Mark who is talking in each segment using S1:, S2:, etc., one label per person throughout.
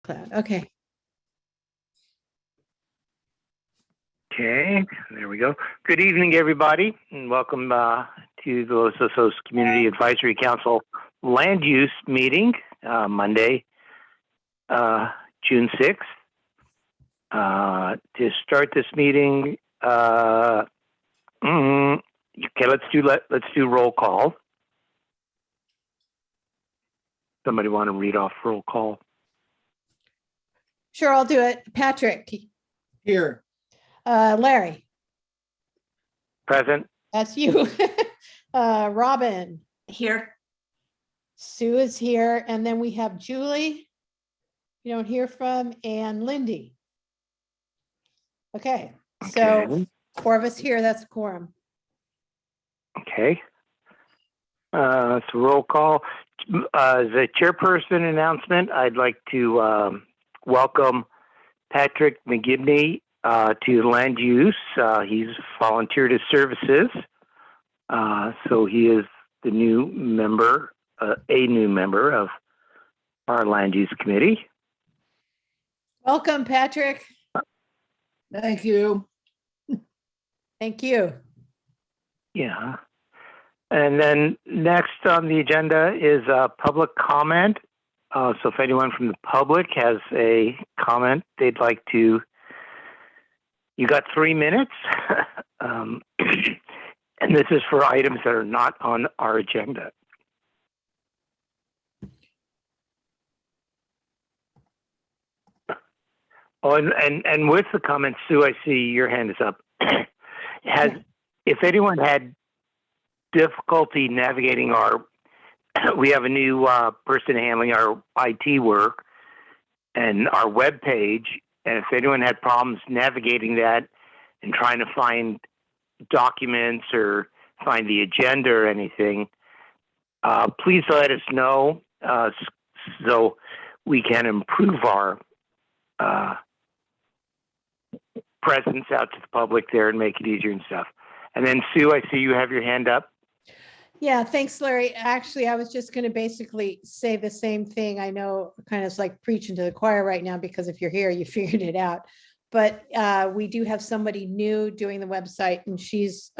S1: Cloud. Okay.
S2: Okay, there we go. Good evening, everybody, and welcome to the Los Osos Community Advisory Council Land Use Meeting, Monday, June 6th. To start this meeting, okay, let's do roll call. Somebody want to read off roll call?
S1: Sure, I'll do it. Patrick.
S3: Here.
S1: Larry.
S2: Present.
S1: That's you. Robin.
S4: Here.
S1: Sue is here. And then we have Julie. You don't hear from, and Lindy. Okay. So
S2: Okay.
S1: 4 of us here. That's a quorum.
S2: Okay. So roll call. As a chairperson announcement, I'd like to welcome Patrick McGibney to land use. He's volunteered his services. So he is the new member, a new member of our land use committee.
S1: Welcome, Patrick.
S3: Thank you.
S1: Thank you.
S2: Yeah. And then next on the agenda is public comment. So if anyone from the public has a comment they'd like to, you got 3 minutes. And this is for items that are not on our agenda. Oh, and with the comments, Sue, I see your hand is up. If anyone had difficulty navigating we have a new person handling our IT work and our web page. And if anyone had problems navigating that and trying to find documents or find the agenda or anything, please let us know so we can improve our presence out to the public there and make it easier and stuff. And then Sue, I see you have your hand up.
S1: Yeah, thanks, Larry. Actually, I was just going to basically say the same thing. I know kind of like preaching to the choir right now, because if you're here, you figured it out. But we do have somebody new doing the website, and she's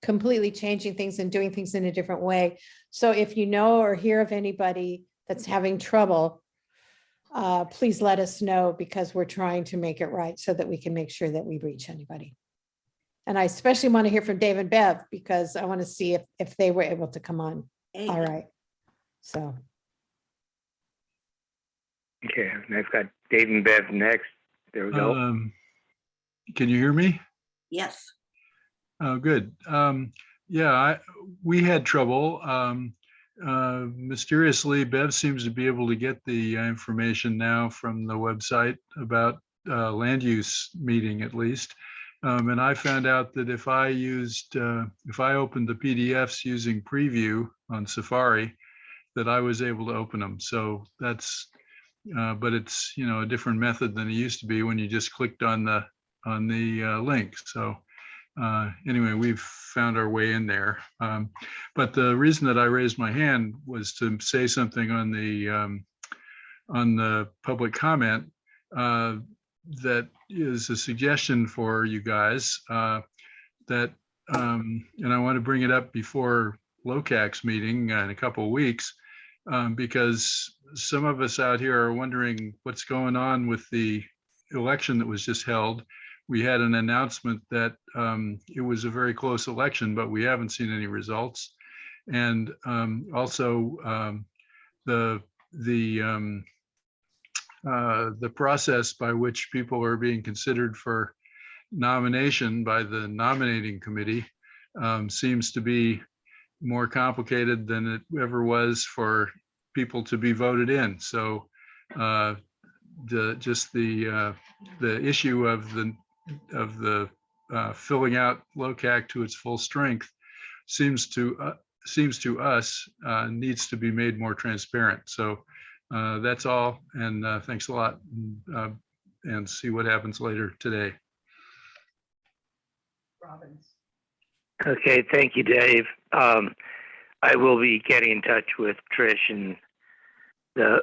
S1: completely changing things and doing things in a different way. So if you know or hear of anybody that's having trouble, please let us know, because we're trying to make it right so that we can make sure that we reach anybody. And I especially want to hear from Dave and Bev, because I want to see if they were able to come on. All right. So.
S2: Okay, and I've got Dave and Bev next. There we go.
S5: Can you hear me?
S4: Yes.
S5: Oh, good. Yeah, we had trouble. Mysteriously, Bev seems to be able to get the information now from the website about land use meeting, at least. And I found out that if I opened the PDFs using Preview on Safari, that I was able to open them. So that's, but it's, a different method than it used to be when you just clicked on the link. So anyway, we've found our way in there. But the reason that I raised my hand was to say something on the public comment that is a suggestion for you guys that, and I want to bring it up before Locac's meeting in a couple of weeks, because some of us out here are wondering what's going on with the election that was just held. We had an announcement that it was a very close election, but we haven't seen any results. And also the process by which people are being considered for nomination by the nominating committee seems to be more complicated than it ever was for people to be voted in. So the issue of the filling out Locac to its full strength seems to us needs to be made more transparent. So that's all, and thanks a lot, and see what happens later today.
S2: Okay, thank you, Dave. I will be getting in touch with Trish and the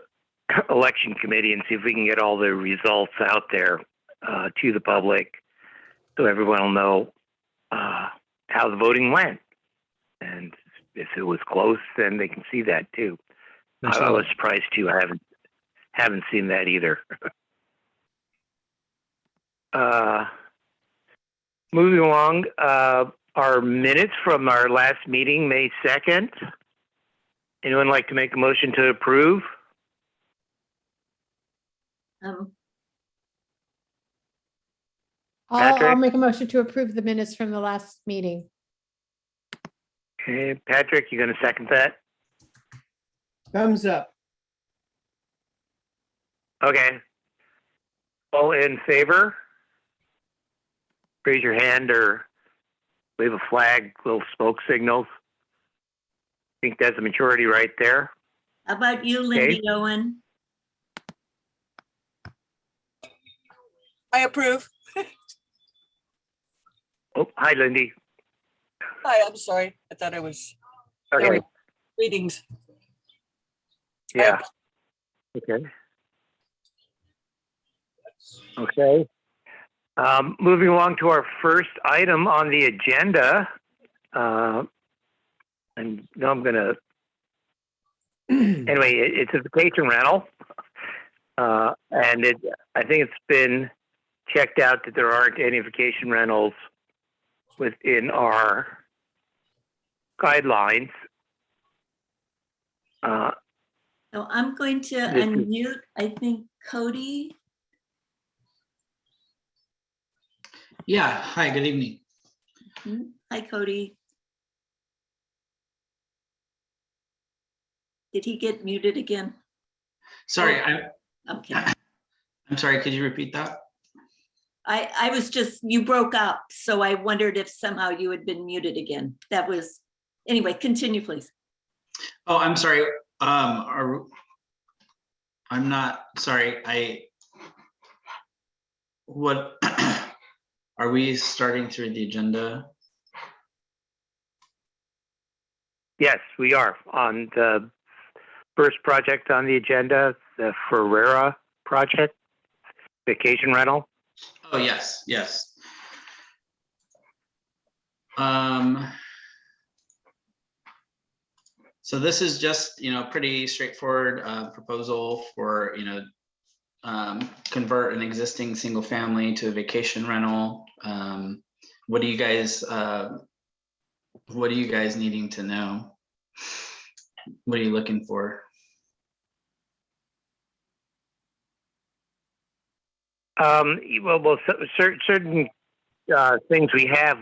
S2: election committee and see if we can get all the results out there to the public, so everyone will know how the voting went. And if it was close, then they can see that too.
S5: Thanks a
S2: I
S5: lot.
S2: was surprised too. I haven't seen that either. Moving along, our minutes from our last meeting, May 2nd. Anyone like to make a motion to approve?
S1: I'll
S2: Patrick?
S1: make a motion to approve the minutes from the last meeting.
S2: Okay, Patrick, you going to second that?
S3: Thumbs up.
S2: Okay. All in favor? Raise your hand or wave a flag, little smoke signals. I think that's a majority right there.
S4: How about you, Lindy Owen?
S6: I approve.
S2: Oh, hi, Lindy.
S6: Hi, I'm sorry. I thought I was
S2: Okay,
S6: readings.
S2: yeah. Okay. Okay. Moving along to our first item on the agenda. And now I'm gonna, anyway, it's a vacation rental. And I think it's been checked out that there aren't any vacation rentals within our guidelines.
S4: So I'm going to
S2: This is-
S4: unmute, I think, Cody.
S7: Yeah, hi, good evening.
S4: Hi, Cody. Did he get muted again?
S7: Sorry,
S4: Okay.
S7: I'm sorry, could you repeat that?
S4: I was just, you broke up, so I wondered if somehow you had been muted again. That was, anyway, continue, please.
S7: Oh, I'm sorry. I'm not, sorry, what, are we starting through the agenda?
S2: Yes, we are on the first project on the agenda, the Ferrera project, vacation rental.
S7: Oh, yes, yes. So this is just, pretty straightforward proposal for, convert an existing single family to a vacation rental. What do you guys needing to know? What are you looking for?
S2: Well, certain things we have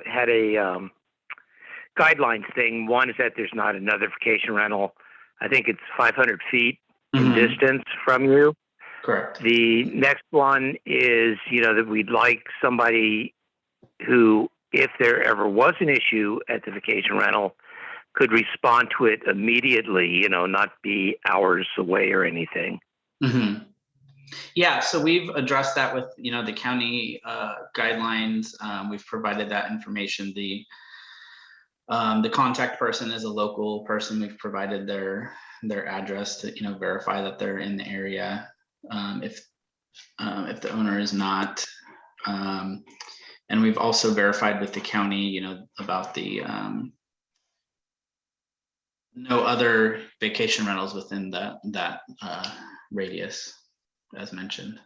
S2: had a guidelines thing. One is that there's not another vacation rental. I think it's 500 feet in
S7: Mhm,
S2: distance from you.
S7: correct.
S2: The next one is, that we'd like somebody who, if there ever was an issue at the vacation rental, could respond to it immediately, not be hours away or anything.
S7: Mhm. Yeah, so we've addressed that with, the county guidelines. We've provided that information. The contact person is a local person. We've provided their address to, verify that they're in the area. If the owner is not, and we've also verified with the county, about the no other vacation rentals within that radius, as mentioned.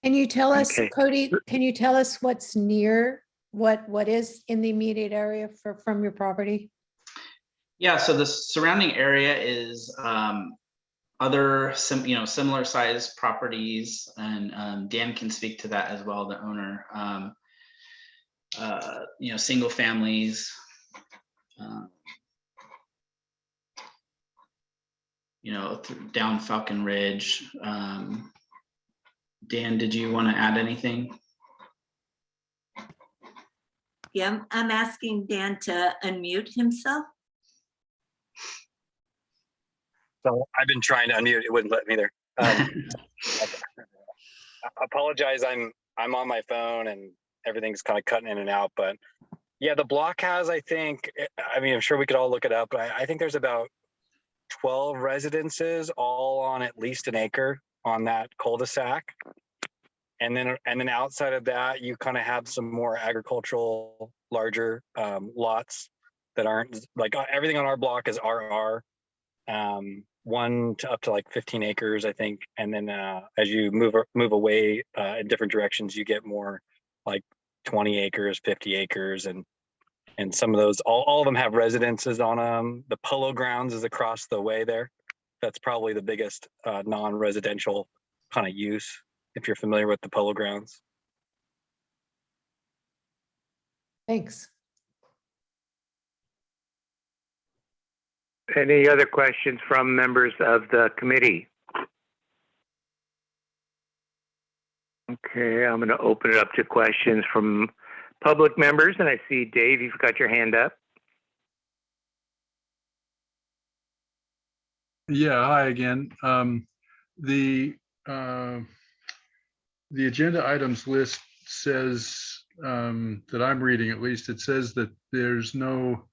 S1: Can you tell us,
S2: Okay.
S1: Cody, can you tell us what's near, what is in the immediate area from your property?
S7: Yeah, so the surrounding area is other similar size properties, and Dan can speak to that as well, the owner. Single families, down Falcon Ridge. Dan, did you want to add anything?
S4: Yeah, I'm asking Dan to unmute himself.
S8: So I've been trying to unmute, it wouldn't let me there. I apologize, I'm on my phone and everything's kind of cutting in and out, but yeah, the block has, I think, I'm sure we could all look it up, but I think there's about 12 residences, all on at least an acre on that cul-de-sac. And then outside of that, you kind of have some more agricultural, larger lots that aren't like everything on our block is RR. 1 to up to like 15 acres, I think. And then as you move away in different directions, you get more like 20 acres, 50 acres, and some of those, all of them have residences on them. The Polo Grounds is across the way there. That's probably the biggest non-residential kind of use, if you're familiar with the Polo Grounds.
S1: Thanks.
S2: Any other questions from members of the committee? Okay, I'm going to open it up to questions from public members, and I see Dave, you've got your hand up.
S5: Yeah, hi again. The agenda items list says, that I'm reading at least, it says that there's no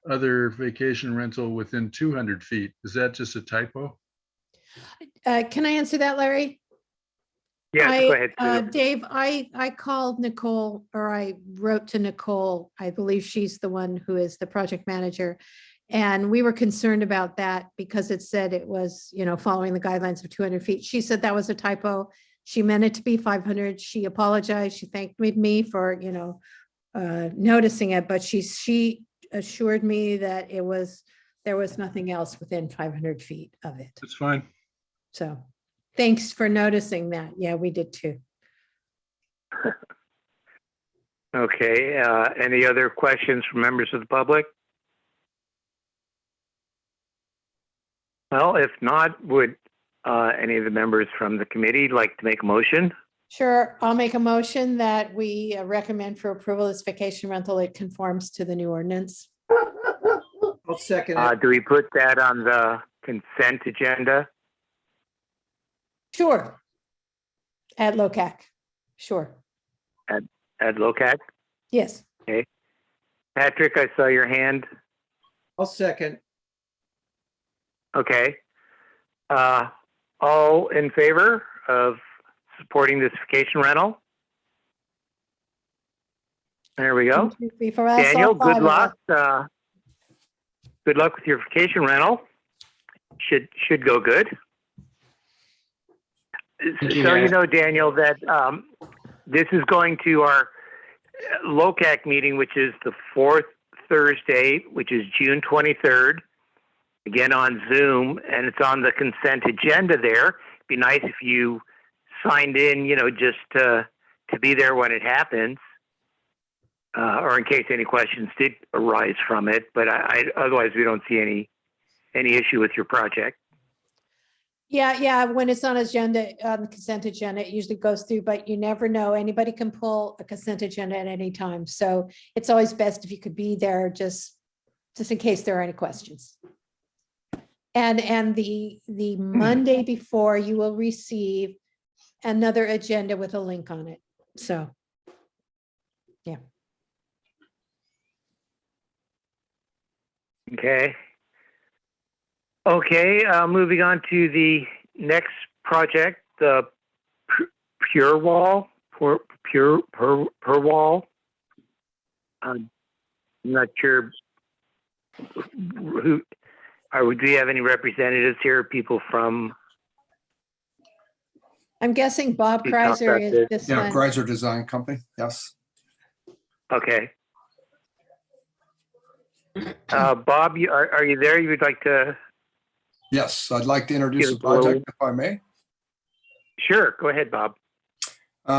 S5: other vacation rental within 200 feet. Is that just a typo?
S1: Can I answer that, Larry?
S2: Yes, go ahead, Sue.
S1: Dave, I called Nicole, or I wrote to Nicole. I believe she's the one who is the project manager. And we were concerned about that because it said it was, following the guidelines of 200 feet. She said that was a typo. She meant it to be 500. She apologized. She thanked me for, noticing it, but she assured me that there was nothing else within 500 feet of it.
S5: That's fine.
S1: So thanks for noticing that. Yeah, we did too.
S2: Okay, any other questions from members of the public? Well, if not, would any of the members from the committee like to make a motion?
S1: Sure, I'll make a motion that we recommend for approval this vacation rental. It conforms to the new ordinance.
S3: I'll second it.
S2: Do we put that on the consent agenda?
S1: Sure. At Locac. Sure.
S2: At Locac?
S1: Yes.
S2: Patrick, I saw your hand.
S3: I'll second.
S2: Okay. All in favor of supporting this vacation rental? There we go.
S1: 1, 2, 3, 4. That's all
S2: Daniel,
S1: 5
S2: good
S1: of
S2: luck.
S1: us.
S2: Good luck with your vacation rental. Should go good. So Daniel, that this is going to our Locac meeting, which is the 4th Thursday, which is June 23rd. Again on Zoom, and it's on the consent agenda there. It'd be nice if you signed in, just to be there when it happens, or in case any questions did arise from it. But otherwise, we don't see any issue with your project.
S1: Yeah. When it's on the consent agenda, it usually goes through, but you never know. Anybody can pull a consent agenda at any time. So it's always best if you could be there just in case there are any questions. And the Monday before, you will receive another agenda with a link on it. So, yeah.
S2: Okay, moving on to the next project, the Pure Wall. I'm not sure who. Do you have any representatives here, people from?
S1: I'm guessing Bob
S2: You talked
S1: Kreiser
S2: about
S1: is
S2: this.
S1: this
S9: Yeah,
S1: one.
S9: Kreiser Design Company, yes.
S2: Okay. Bob, are you there? You would like to?
S9: Yes, I'd like to introduce
S2: Give
S9: the
S2: us a little-
S9: project, if I may.
S2: Sure, go ahead, Bob.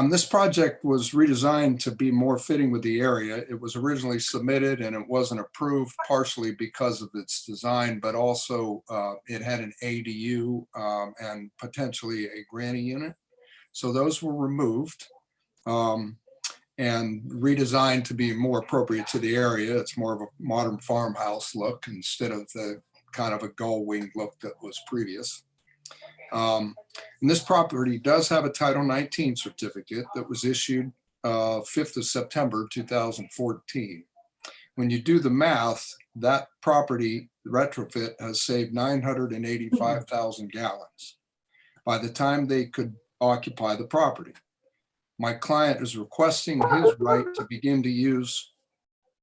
S9: This project was redesigned to be more fitting with the area. It was originally submitted and it wasn't approved partially because of its design, but also it had an ADU and potentially a granny unit. So those were removed and redesigned to be more appropriate to the area. It's more of a modern farmhouse look instead of the kind of a gull wing look that was previous. And this property does have a Title 19 certificate that was issued 5th of September 2014. When you do the math, that property retrofit has saved 985,000 gallons by the time they could occupy the property. My client is requesting his right to begin to use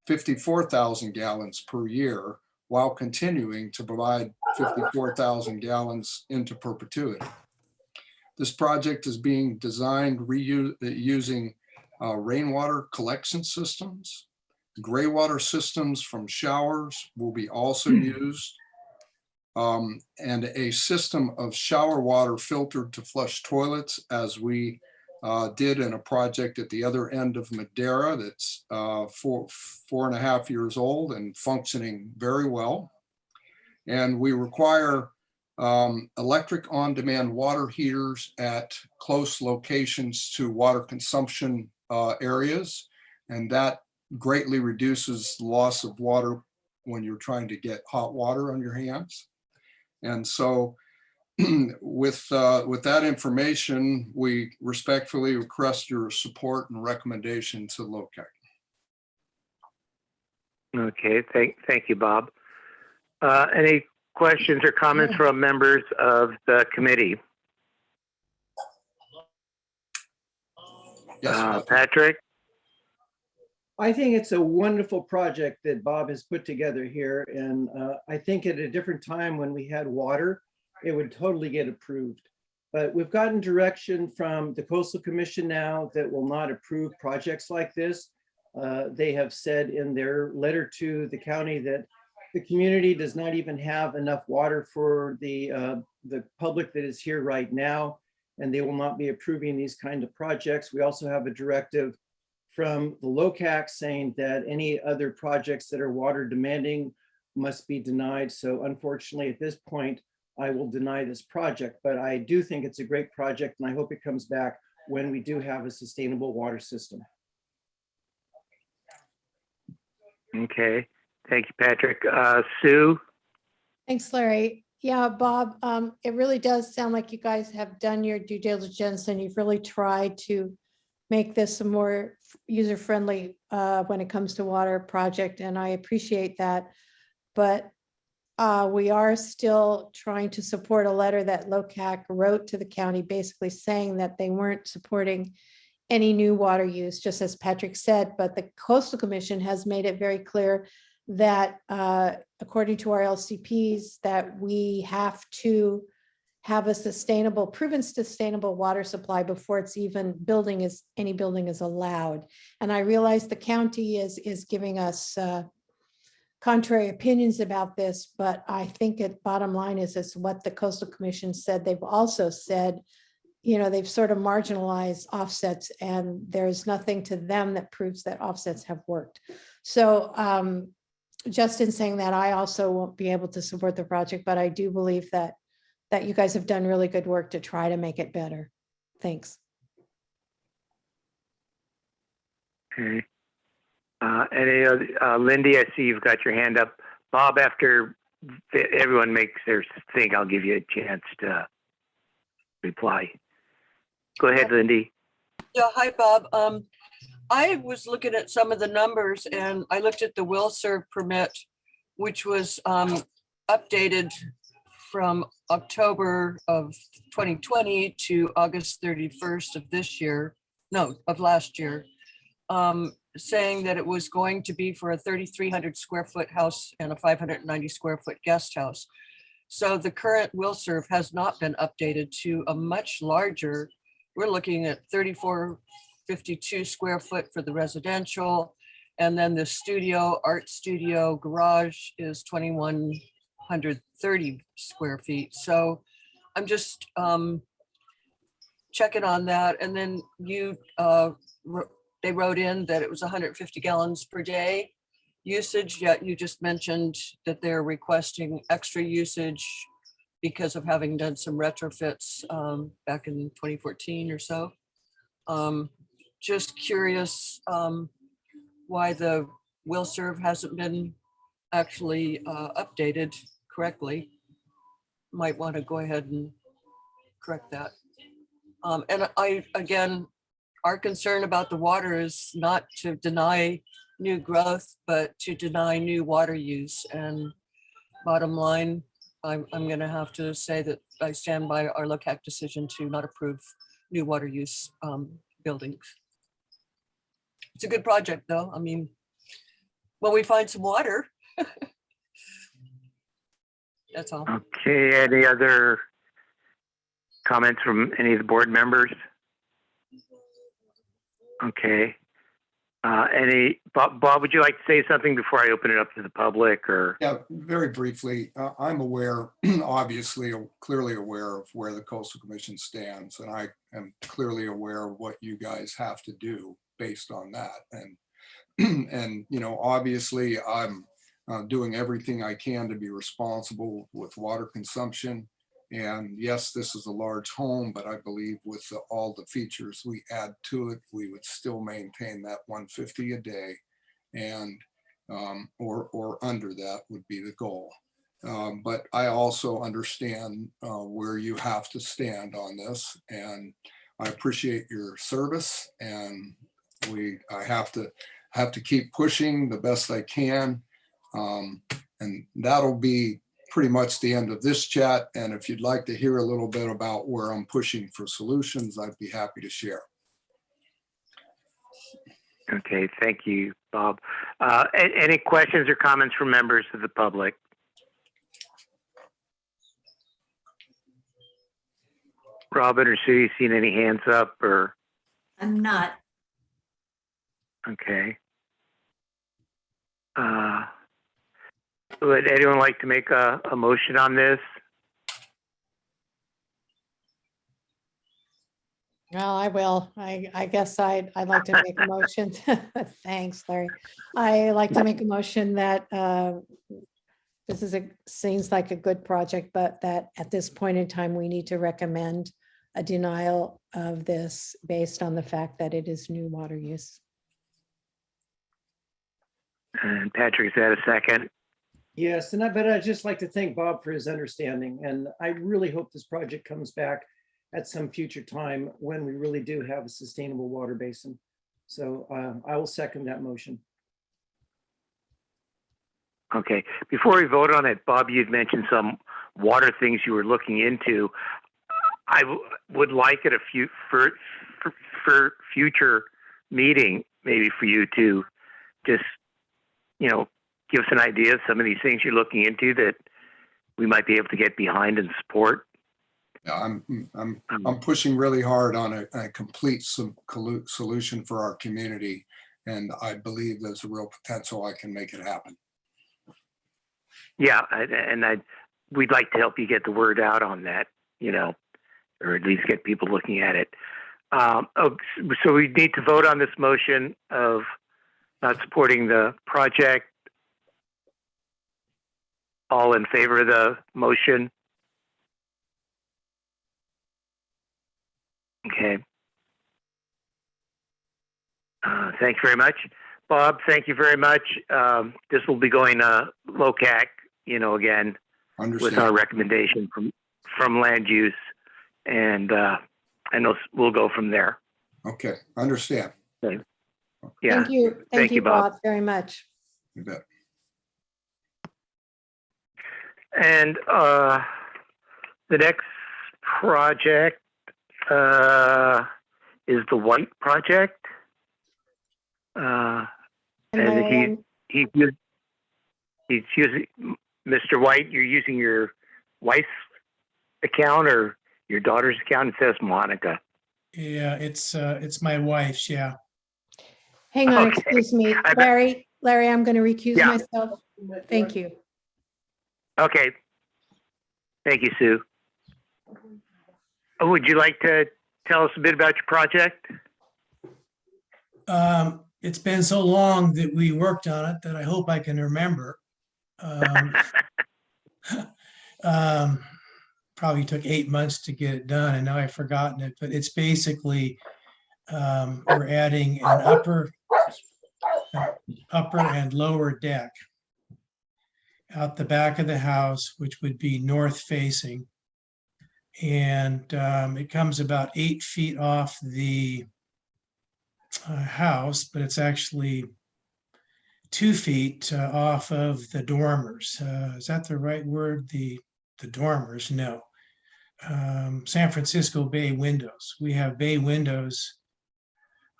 S9: 54,000 gallons per year while continuing to provide 54,000 gallons into perpetuity. This project is being designed using rainwater collection systems. Gray water systems from showers will be also used, and a system of shower water filtered to flush toilets, as we did in a project at the other end of Madera that's 4.5 years old and functioning very well. And we require electric on-demand water heaters at close locations to water consumption areas, and that greatly reduces loss of water when you're trying to get hot water on your hands. And so with that information, we respectfully request your support and recommendation to Locac.
S2: Okay, thank you, Bob. Any questions or comments from members of the committee?
S9: Yes,
S2: Patrick?
S3: I think it's a wonderful project that Bob has put together here. And I think at a different time when we had water, it would totally get approved. But we've gotten direction from the Coastal Commission now that will not approve projects like this. They have said in their letter to the county that the community does not even have enough water for the public that is here right now, and they will not be approving these kind of projects. We also have a directive from the Locac saying that any other projects that are water demanding must be denied. So unfortunately, at this point, I will deny this project, but I do think it's a great project, and I hope it comes back when we do have a sustainable water system.
S2: Okay, thank you, Patrick. Sue?
S1: Thanks, Larry. Yeah, Bob, it really does sound like you guys have done your due diligence and you've really tried to make this a more user-friendly when it comes to water project, and I appreciate that. But we are still trying to support a letter that Locac wrote to the county, basically saying that they weren't supporting any new water use, just as Patrick said, but the Coastal Commission has made it very clear that according to our LCPs, that we have to have a sustainable, proven sustainable water supply before it's even any building is allowed. And I realize the county is giving us contrary opinions about this, but I think it bottom line is what the Coastal Commission said. They've also said, you know, they've sort of marginalized offsets, and there's nothing to them that proves that offsets have worked. So just in saying that, I also won't be able to support the project, but I do believe that you guys have done really good work to try to make it better. Thanks.
S2: Okay. Any other, Lindy, I see you've got your hand up. Bob, after everyone makes their thing, I'll give you a chance to reply. Go ahead, Lindy.
S6: Yeah, hi, Bob. I was looking at some of the numbers and I looked at the will serve permit, which was updated from October of 2020 to August 31st of this year, no, of last year, saying that it was going to be for a 3,300 square foot house and a 590 square foot guest house. So the current will serve has not been updated to a much larger. We're looking at 3,452 square foot for the residential. And then the studio, art studio, garage is 2,130 square feet. So I'm just checking on that. And then they wrote in that it was 150 gallons per day usage, yet you just mentioned that they're requesting extra usage because of having done some retrofits back in 2014 or so. Just curious why the will serve hasn't been actually updated correctly. Might want to go ahead and correct that. And again, our concern about the water is not to deny new growth, but to deny new water use. And bottom line, I'm gonna have to say that I stand by our Locac decision to not approve new water use buildings. It's a good project, though. I mean, when we find some water. That's all.
S2: Okay, any other comments from any of the board members? Okay. Bob, would you like to say something before I open it up to the public, or?
S9: Yeah, very briefly, I'm aware, obviously, clearly aware of where the Coastal Commission stands, and I am clearly aware of what you guys have to do based on that. And you know, obviously, I'm doing everything I can to be responsible with water consumption. And yes, this is a large home, but I believe with all the features we add to it, we would still maintain that 150 a day, and or under that would be the goal. But I also understand where you have to stand on this, and I appreciate your service. And I have to keep pushing the best I can, and that'll be pretty much the end of this chat. And if you'd like to hear a little bit about where I'm pushing for solutions, I'd be happy to share.
S2: Okay, thank you, Bob. Any questions or comments from members of the public? Robin or Sue, you seen any hands up, or?
S4: I'm not.
S2: Okay. Would anyone like to make a motion on this?
S1: Well, I will. I guess I'd like to make a motion. Thanks, Larry. I like to make a motion that this seems like a good project, but that at this point in time, we need to recommend a denial of this based on the fact that it is new water use.
S2: And Patrick, is that a second?
S3: Yes, and I'd just like to thank Bob for his understanding. And I really hope this project comes back at some future time when we really do have a sustainable water basin. So I will second that motion. Okay.
S2: Before we vote on it, Bob, you'd mentioned some water things you were looking into. I would like it for future meeting, maybe for you to just, you know, give us an idea of some of these things you're looking into that we might be able to get behind and support.
S9: Yeah, I'm pushing really hard on a complete solution for our community, and I believe there's a real potential I can make it happen.
S2: Yeah, we'd like to help you get the word out on that, you know, or at least get people looking at it. So we need to vote on this motion of not supporting the project. All in favor of the motion? Okay. Thank you very much. Bob, thank you very much. This will be going to Locac, you know, again, with our recommendation from land use, and we'll go from there.
S9: Okay, understand.
S2: Okay. Yeah.
S1: Thank you. Thank you, Bob, very much.
S9: You bet.
S2: And the next project is the White project. And he's using, Mr. White, you're using your wife's account or your daughter's account? It says Monica.
S10: Yeah, it's my wife's, yeah.
S1: Hang on,
S2: Okay.
S1: excuse me, Larry, I'm going to recuse myself. Thank you.
S2: Okay. Thank you, Sue. Would you like to tell us a bit about your project?
S10: It's been so long that we worked on it that I hope I can remember. Probably took 8 months to get it done, and now I've forgotten it, but it's basically we're adding an upper and lower deck out the back of the house, which would be north facing. And it comes about 8 feet off the house, but it's actually 2 feet off of the dormers. Is that the right word? The dormers? No. San Francisco Bay windows. We have bay windows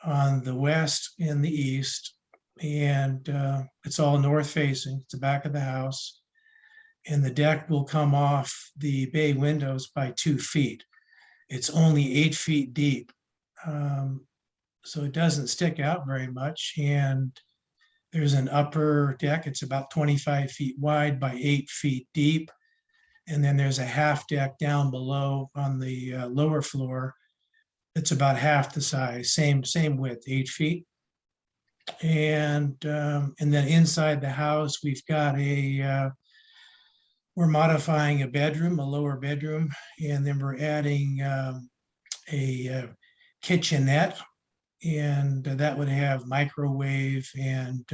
S10: on the west and the east, and it's all north facing. It's the back of the house. And the deck will come off the bay windows by 2 feet. It's only 8 feet deep. So it doesn't stick out very much. And there's an upper deck. It's about 25 feet wide by 8 feet deep. And then there's a half deck down below on the lower floor. It's about half the size, same width, 8 feet. And then inside the house, we've got we're modifying a bedroom, a lower bedroom, and then we're adding a kitchenette, and that would have microwave and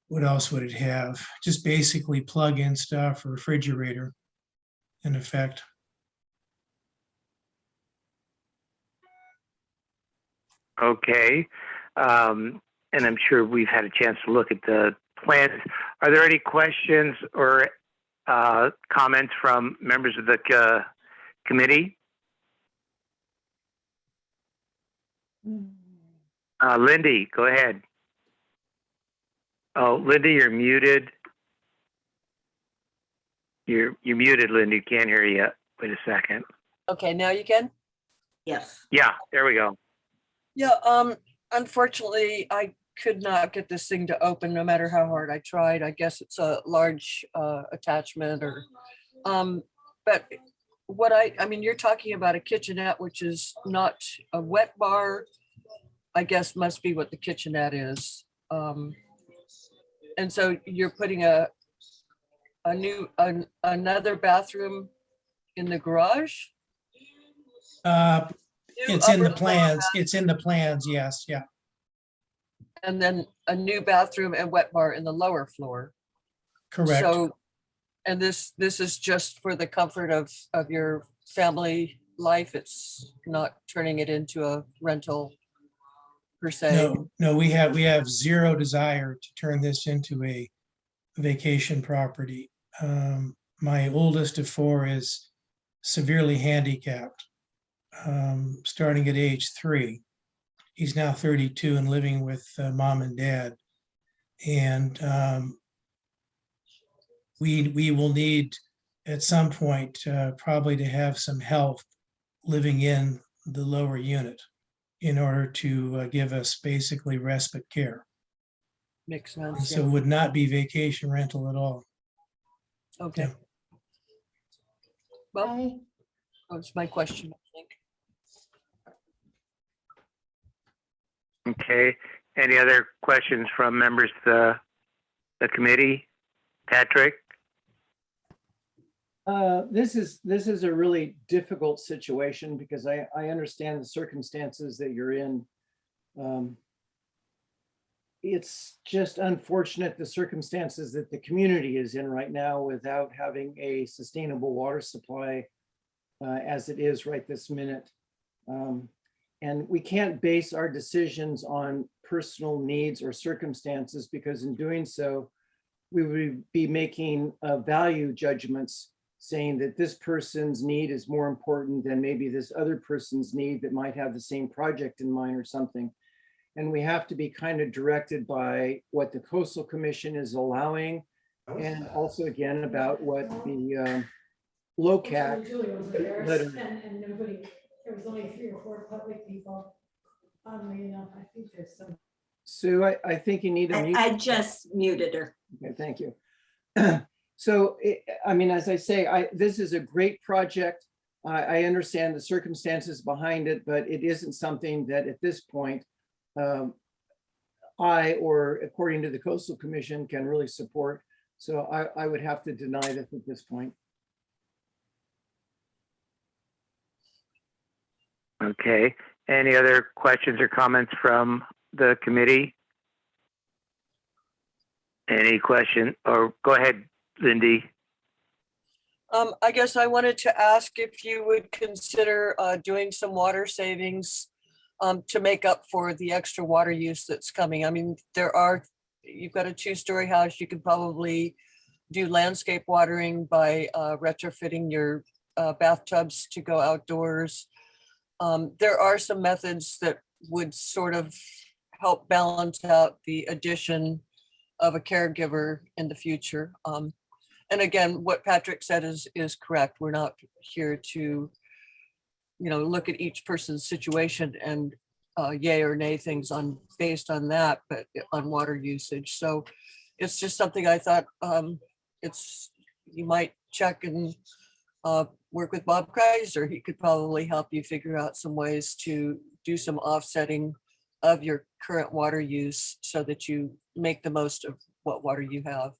S10: what else would it have? Just basically plug-in stuff, refrigerator, in effect.
S2: Okay. And I'm sure we've had a chance to look at the plans. Are there any questions or comments from members of the committee? Lindy, go ahead. Oh, Lindy, you're muted. You're muted, Lindy. Can't hear you. Wait a second.
S6: Okay, now you can?
S4: Yes.
S2: Yeah, there we go.
S6: Yeah, unfortunately, I could not get this thing to open no matter how hard I tried. I guess it's a large attachment or, but what I mean, you're talking about a kitchenette, which is not a wet bar, I guess must be what the kitchenette is. And so you're putting another bathroom in the garage?
S10: It's in the plans. It's in the plans. Yes. Yeah.
S6: And then a new bathroom and wet bar in the lower floor.
S10: Correct.
S6: So, and this is just for the comfort of your family life. It's not turning it into a rental per se.
S10: No, we have zero desire to turn this into a vacation property. My oldest of 4 is severely handicapped, starting at age 3. He's now 32 and living with mom and dad. And we will need at some point probably to have some help living in the lower unit in order to give us basically respite care.
S6: Makes
S10: And
S6: sense.
S10: so
S6: Yeah.
S10: would not be vacation rental at all.
S6: Okay.
S10: Yeah.
S6: Well, that's my question, I think.
S2: Okay. Any other questions from members of the committee? Patrick?
S3: This is a really difficult situation because I understand the circumstances that you're in. It's just unfortunate the circumstances that the community is in right now without having a sustainable water supply as it is right this minute. And we can't base our decisions on personal needs or circumstances because in doing so, we would be making value judgments saying that this person's need is more important than maybe this other person's need that might have the same project in mind or something. And we have to be kind of directed by what the Coastal Commission is allowing and also again about what the Locac letter.
S1: And nobody, there was only 3 or 4 public people. Oddly enough, I think there's some.
S3: Sue, I think you need to mute.
S4: I just muted her.
S3: Okay, thank you. So, I mean, as I say, this is a great project. I understand the circumstances behind it, but it isn't something that at this point I, or according to the Coastal Commission, can really support. So I would have to deny this at this point.
S2: Okay. Any other questions or comments from the committee? Any question? Or go ahead, Lindy.
S6: I guess I wanted to ask if you would consider doing some water savings to make up for the extra water use that's coming. I mean, you've got a 2-story house, you could probably do landscape watering by retrofitting your bathtubs to go outdoors. There are some methods that would sort of help balance out the addition of a caregiver in the future. And again, what Patrick said is correct. We're not here to, look at each person's situation and yay or nay things based on that, but on water usage. So it's just something I thought you might check and work with Bob Kreiser. He could probably help you figure out some ways to do some offsetting of your current water use so that you make the most of what water you have.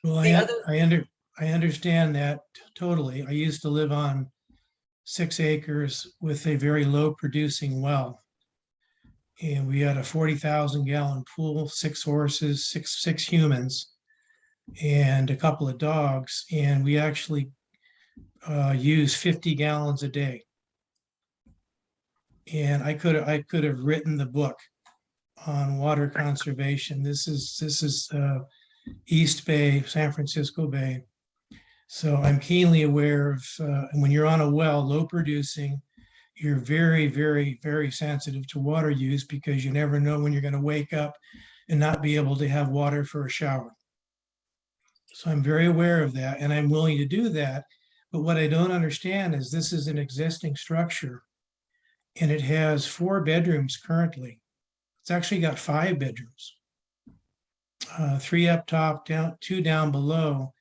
S10: Well, I understand that totally. I used to live on 6 acres with a very low producing well. And we had a 40,000 gallon pool, 6 horses, six humans, and a couple of dogs. And we actually used 50 gallons a day. And I could have written the book on water conservation. This is East Bay, San Francisco Bay. So I'm keenly aware of when you're on a well, low producing, you're very, very, very sensitive to water use because you never know when you're going to wake up and not be able to have water for a shower. So I'm very aware of that and I'm willing to do that. But what I don't understand is this is an existing structure and it has 4 bedrooms currently. It's actually got 5 bedrooms, 3 up top, 2 down below,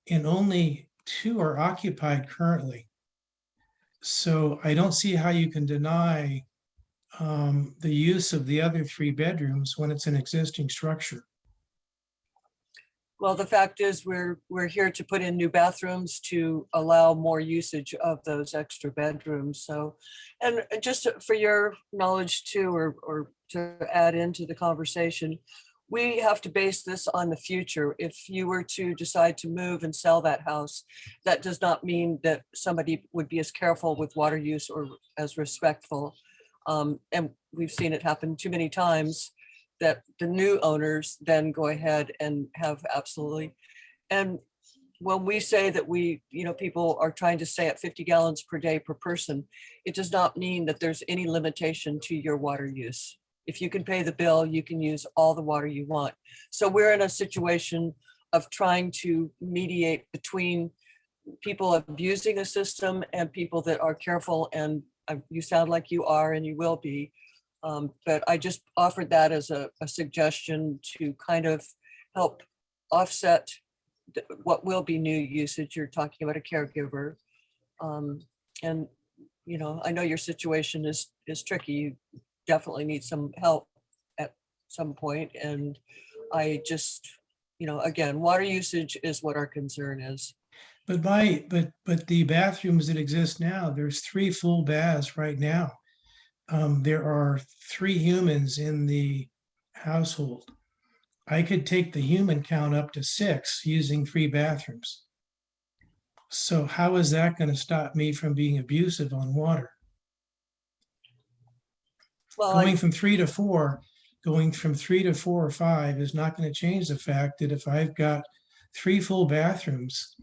S10: and only 2 are occupied currently. So I don't see how you can deny the use of the other 3 bedrooms when it's an existing structure.
S6: Well, the fact is we're here to put in new bathrooms to allow more usage of those extra bedrooms. So, and just for your knowledge too, or to add into the conversation, we have to base this on the future. If you were to decide to move and sell that house, that does not mean that somebody would be as careful with water use or as respectful. And we've seen it happen too many times that the new owners then go ahead and have absolutely. And when we say that people are trying to stay at 50 gallons per day per person, it does not mean that there's any limitation to your water use. If you can pay the bill, you can use all the water you want. So we're in a situation of trying to mediate between people abusing a system and people that are careful, and you sound like you are and you will be. But I just offered that as a suggestion to kind of help offset what will be new usage. You're talking about a caregiver. And, I know your situation is tricky. You definitely need some help at some point. And I just, again, water usage is what our concern is.
S10: But the bathrooms that exist now, there's 3 full baths right now. There are 3 humans in the household. I could take the human count up to 6 using 3 bathrooms. So how is that going to stop me from being abusive on water?
S6: Well,
S10: Going from 3 to 4, going from 3 to 4 or 5 is not going to change the fact that if I've got 3 full bathrooms,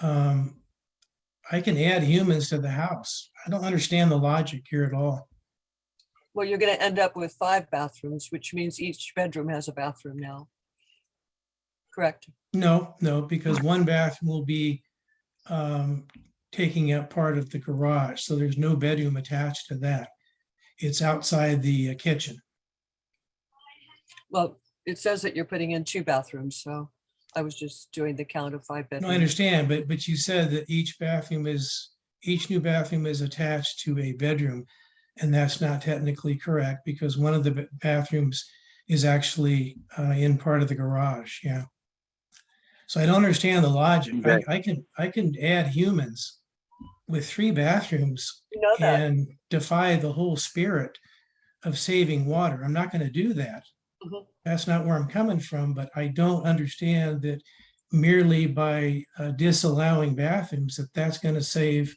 S10: I can add humans to the house. I don't understand the logic here at all.
S6: well, you're going to end up with 5 bathrooms, which means each bedroom has a bathroom now. Correct?
S10: No, because one bathroom will be taking up part of the garage. So there's no bedroom attached to that. It's outside the kitchen.
S6: Well, it says that you're putting in 2 bathrooms, so I was just doing the count of 5 bedrooms.
S10: No, I understand, but you said that each new bathroom is attached to a bedroom, and that's not technically correct because one of the bathrooms is actually in part of the garage. Yeah. So I don't understand the logic.
S2: Okay.
S10: I can add humans with 3 bathrooms
S6: You know that.
S10: and defy the whole spirit of saving water. I'm not going to do that.
S6: Mhm.
S10: That's not where I'm coming from, but I don't understand that merely by disallowing bathrooms, that's going to save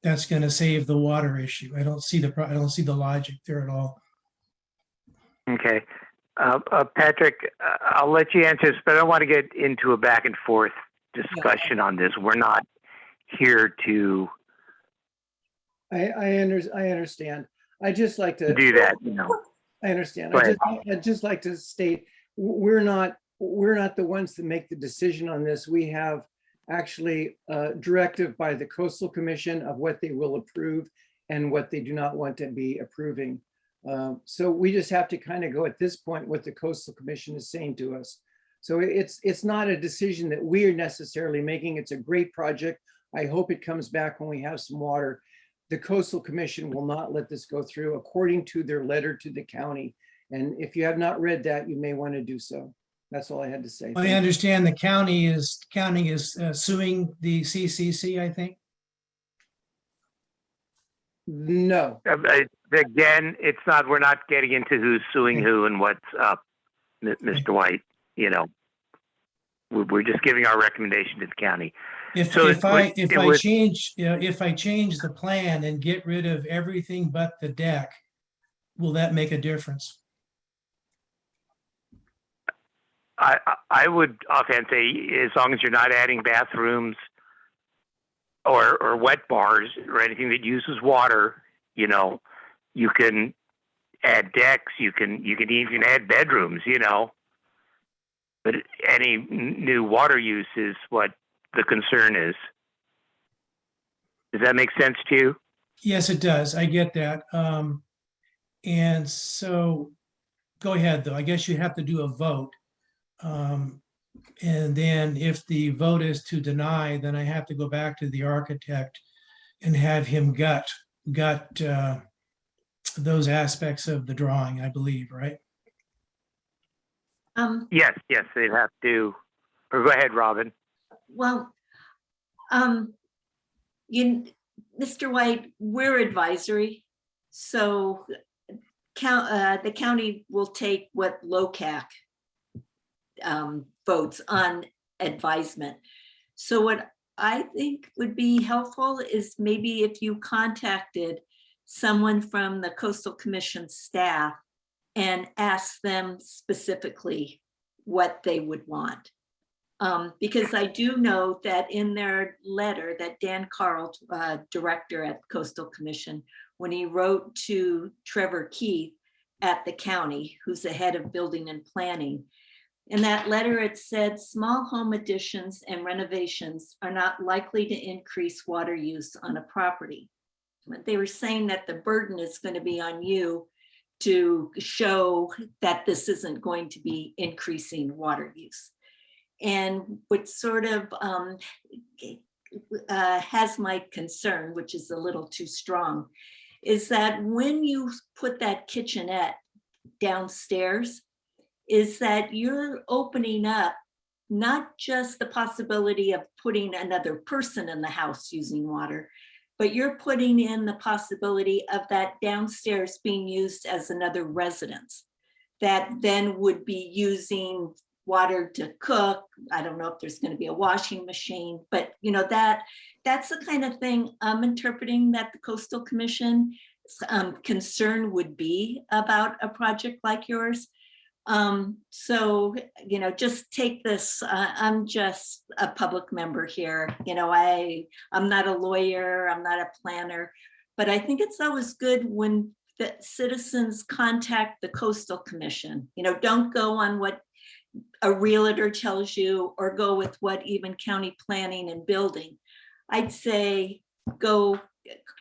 S10: that's going to save the water issue. I don't see I don't see the logic there at all.
S2: Okay. Patrick, I'll let you answer this, but I don't want to get into a back and forth discussion on this. We're not here to
S3: I understand. I just like to
S2: do that, you know.
S3: I understand.
S2: Go ahead.
S3: I'd just like to state, we're not the ones that make the decision on this. We have actually directive by the Coastal Commission of what they will approve and what they do not want to be approving. So we just have to kind of go at this point what the Coastal Commission is saying to us. So it's not a decision that we are necessarily making. It's a great project. I hope it comes back when we have some water. The Coastal Commission will not let this go through according to their letter to the county. And if you have not read that, you may want to do so. That's all I had to say.
S10: I understand the county is suing the CCC, I think.
S3: No,
S2: Again, it's not, we're not getting into who's suing who and what's up, Mr. White, you know. We're just giving our recommendation to the county.
S10: If I change the plan and get rid of everything but the deck, will that make a difference?
S2: I would offhand say, as long as you're not adding bathrooms or wet bars or anything that uses water, you know, you can add decks, you can even add bedrooms, you know. But any new water use is what the concern is. Does that make sense to you?
S10: Yes, it does. I get that. And so go ahead, though. I guess you have to do a vote. And then if the vote is to deny, then I have to go back to the architect and have him gut those aspects of the drawing, I believe, right?
S2: Yes, they'd have to. Or go ahead, Robin.
S4: Well, Mr. White, we're advisory. So the county will take what Locac votes on advisement. So what I think would be helpful is maybe if you contacted someone from the Coastal Commission staff and asked them specifically what they would want. Because I do know that in their letter that Dan Carl, director at Coastal Commission, when he wrote to Trevor Keith at the county, who's the head of building and planning, in that letter it said small home additions and renovations are not likely to increase water use on a property. They were saying that the burden is going to be on you to show that this isn't going to be increasing water use. And what sort of has my concern, which is a little too strong, is that when you put that kitchenette downstairs, is that you're opening up not just the possibility of putting another person in the house using water, but you're putting in the possibility of that downstairs being used as another residence that then would be using water to cook. I don't know if there's going to be a washing machine, but you know, that's the kind of thing I'm interpreting that the Coastal Commission concern would be about a project like yours. So, you know, just take this, I'm just a public member here. You know, I'm not a lawyer, I'm not a planner, but I think it's always good when the citizens contact the Coastal Commission. You know, don't go on what a realtor tells you or go with what even county planning and building. I'd say go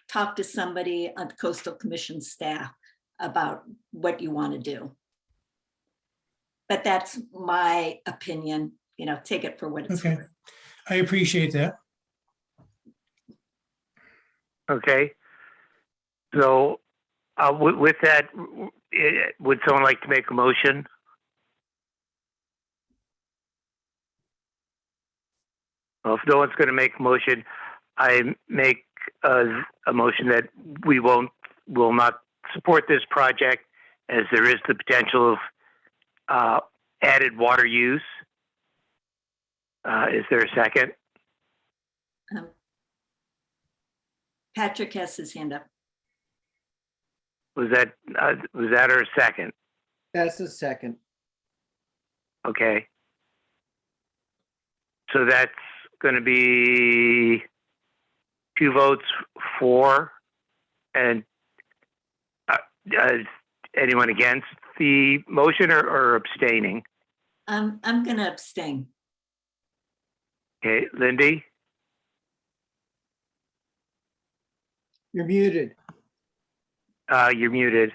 S4: talk to somebody on the Coastal Commission staff about what you want to do. But that's my opinion, you know, take it for what it's
S10: Okay,
S4: worth.
S10: I appreciate that.
S2: Okay. So with that, would someone like to make a motion? Well, if no one's going to make a motion, I make a motion that we will not support this project as there is the potential of added water use. Is there a second?
S4: Patrick has his hand up.
S2: Was that our second?
S3: That's the second.
S2: Okay. So that's going to be 2 votes for, and anyone against the motion or abstaining?
S4: I'm going to abstain.
S2: Okay, Lindy?
S3: You're muted.
S2: You're muted.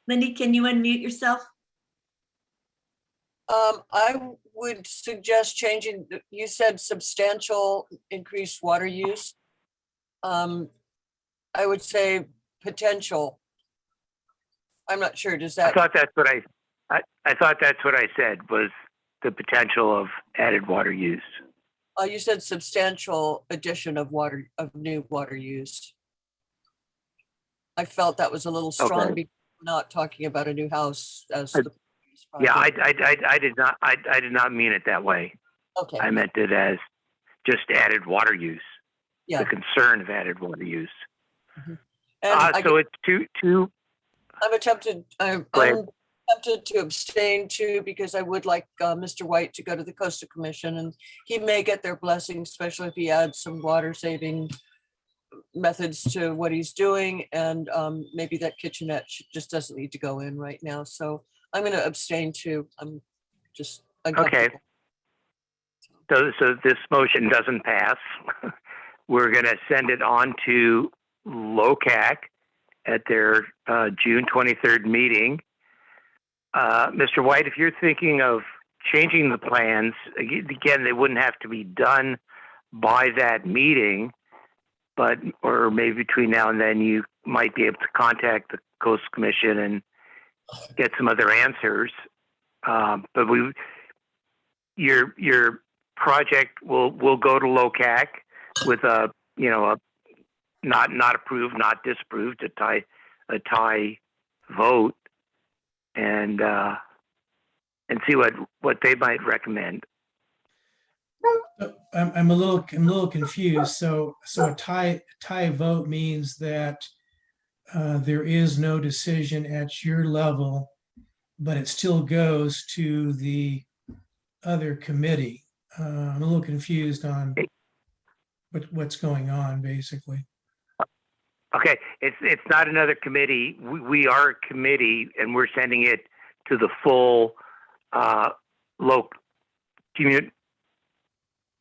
S4: Lindy, can you unmute yourself?
S6: I would suggest changing, you said substantial increased water use. I would say potential. I'm not sure, does
S2: I
S6: that,
S2: thought that's what I thought that's what I said, was the potential of added water use.
S6: you said substantial addition of water, of new water use. I felt that was a little strong,
S2: Okay.
S6: because we're not talking about a new house as
S2: I-
S6: the.
S2: Yeah,
S6: project.
S2: I did not mean it that way.
S6: Okay,
S2: I meant it as just added water use.
S6: yeah.
S2: The concern of added water use.
S6: And I
S2: So it's two.
S6: I'm tempted
S2: Go ahead.
S6: to abstain too, because I would like Mr. White to go to the Coastal Commission, and he may get their blessing, especially if he adds some water saving methods to what he's doing. And maybe that kitchenette just doesn't need to go in right now. So I'm going to abstain too. I'm just uncomfortable.
S2: So this motion doesn't pass. We're going to send it on to Locac at their June 23rd meeting. Mr. White, if you're thinking of changing the plans, again, they wouldn't have to be done by that meeting, but, or maybe between now and then you might be able to contact the Coastal Commission and get some other answers. But your project will go to Locac with a not approved, not disapproved, a tie vote, and see what they might recommend.
S10: I'm a little confused. So a tie vote means that there is no decision at your level, but it still goes to the other committee. I'm a little confused on what's going on, basically.
S2: Okay, it's not another committee. We are a committee, and we're sending it to the full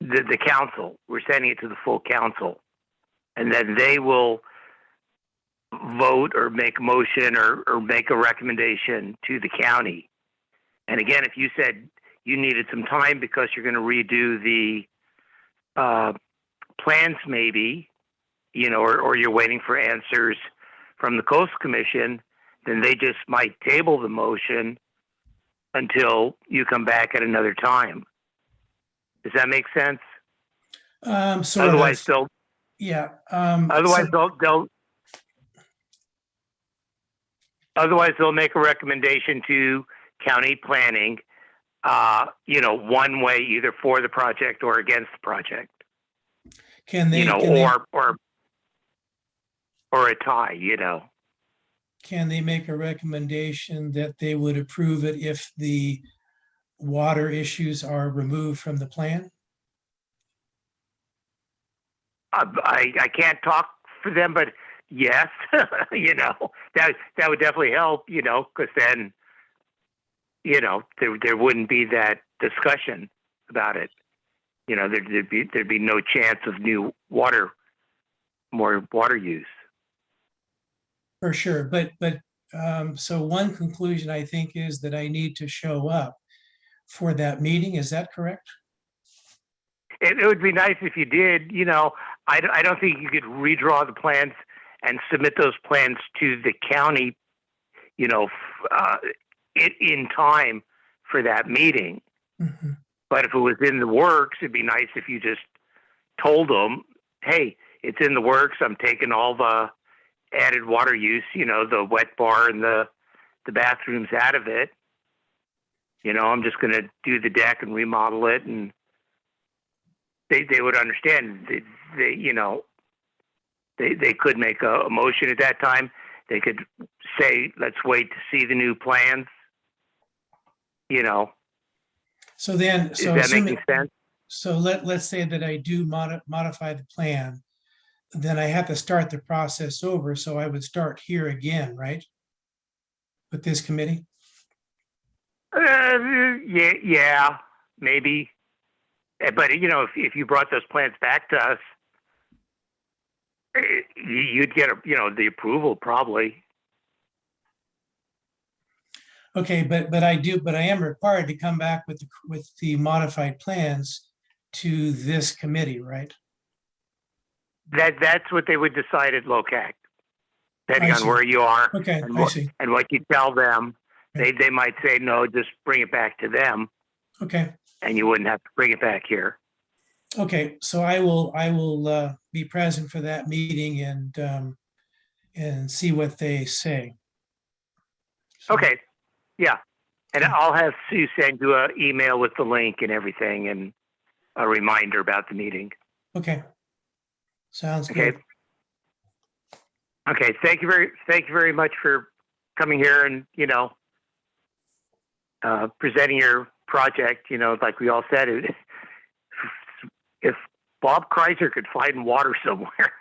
S2: the council. We're sending it to the full council, and then they will vote or make a motion or make a recommendation to the county. And again, if you said you needed some time because you're going to redo the plans, maybe, or you're waiting for answers from the Coastal Commission, then they just might table the motion until you come back at another time. Does that make sense?
S10: Sort
S2: Otherwise,
S10: of. Yeah.
S2: Otherwise they'll make a recommendation to county planning, one way, either for the project or against the project.
S10: Can they,
S2: or a tie,
S10: Can they make a recommendation that they would approve it if the water issues are removed from the plan?
S2: I can't talk for them, but yes, that would definitely help, because then, there wouldn't be that discussion about it. There'd be no chance of more water use.
S10: For sure, but so one conclusion I think is that I need to show up for that meeting. Is that correct?
S2: It would be nice if you did. I don't think you could redraw the plans and submit those plans to the county, in time for that meeting.
S10: Mm-hmm.
S2: But if it was in the works, it'd be nice if you just told them, hey, it's in the works. I'm taking all the added water use, the wet bar and the bathrooms out of it. I'm just going to do the deck and remodel it, and they would understand. They they could make a motion at that time. They could say, let's wait to see the new plans. You know,
S10: So then,
S2: is
S10: so
S2: that
S10: assuming,
S2: making sense?
S10: so let's say that I do modify the plan, then I have to start the process over. So I would start here again, right? With this committee?
S2: Yeah, maybe. But you know, if you brought those plans back to us, you'd get the approval probably.
S10: Okay, but I am required to come back with the modified plans to this committee, right?
S2: That's what they would decide at Locac,
S10: I
S2: depending on
S10: see.
S2: where you are
S10: Okay,
S2: and
S10: I see.
S2: what you tell them.
S10: Okay.
S2: They might say no, just bring it back to them,
S10: Okay,
S2: and you wouldn't have to bring it back here.
S10: okay, so I will be present for that meeting and see what they say. So-
S2: Okay, yeah, and I'll have Sue send you an email with the link and everything, and a reminder about the meeting.
S10: Okay. Sounds
S2: Okay.
S10: good.
S2: Okay. Thank you very much for coming here and presenting your project. Like we all said, if Bob Kreiser could find water somewhere,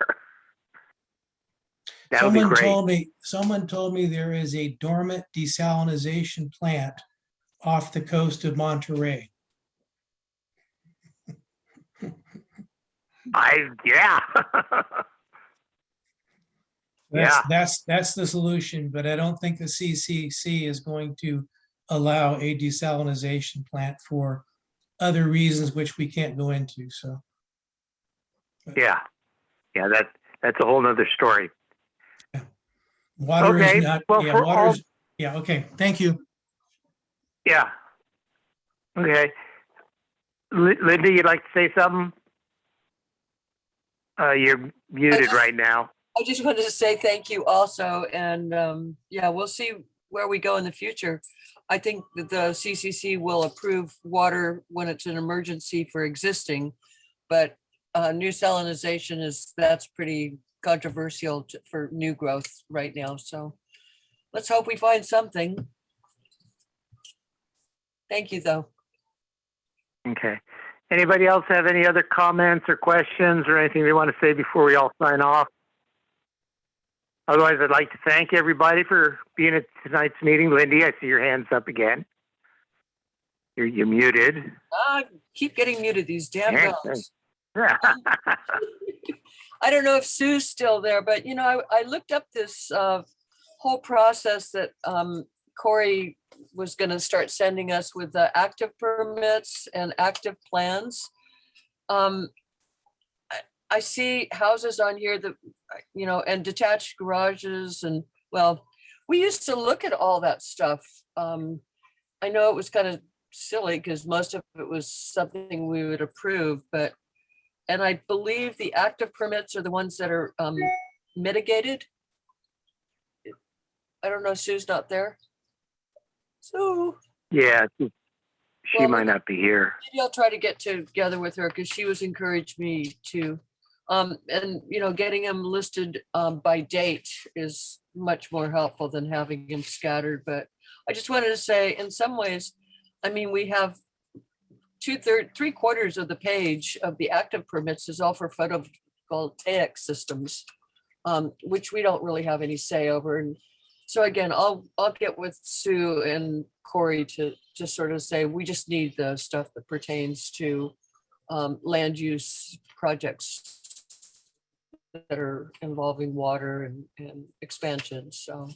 S2: that would be great.
S10: Someone told me there is a dormant desalinization plant off the coast of Monterey.
S2: Yeah. Yeah.
S10: That's the solution, but I don't think the CCC is going to allow a desalinization plant for other reasons which we can't go into, so.
S2: Yeah. That's a whole nother story.
S10: Water
S2: Okay,
S10: is not,
S2: well,
S10: yeah,
S2: for
S10: water
S2: all-
S10: is, yeah, okay, thank you.
S2: Yeah. Okay. Linda, you'd like to say something? You're muted right now.
S6: I just wanted to say thank you also, and yeah, we'll see where we go in the future. I think that the CCC will approve water when it's an emergency for existing, but new salinization that's pretty controversial for new growth right now. So let's hope we find something. Thank you, though.
S2: Okay. Anybody else have any other comments or questions or anything they want to say before we all sign off? Otherwise, I'd like to thank everybody for being at tonight's meeting. Lindy, I see your hands up again. You're muted.
S6: I keep getting muted, these damn
S2: Yeah.
S6: dogs. I don't know if Sue's still there, but I looked up this whole process that Corey was going to start sending us with the active permits and active plans. I see houses on here that, and detached garages, and well, we used to look at all that stuff. I know it was kind of silly because most of it was something we would approve, and I believe the active permits are the ones that are mitigated. I don't know, Sue's not there. Sue.
S2: Yeah, she
S6: Well,
S2: might not be here.
S6: Maybe I'll try to get together with her because she was encouraged me to. And getting them listed by date is much more helpful than having them scattered. But I just wanted to say, in some ways, I mean, we have 3/4 of the page of the active permits is all for photovoltaic systems, which we don't really have any say over. And so again, I'll get with Sue and Corey to sort of say, we just need the stuff that pertains to land use projects that are involving water and expansion. So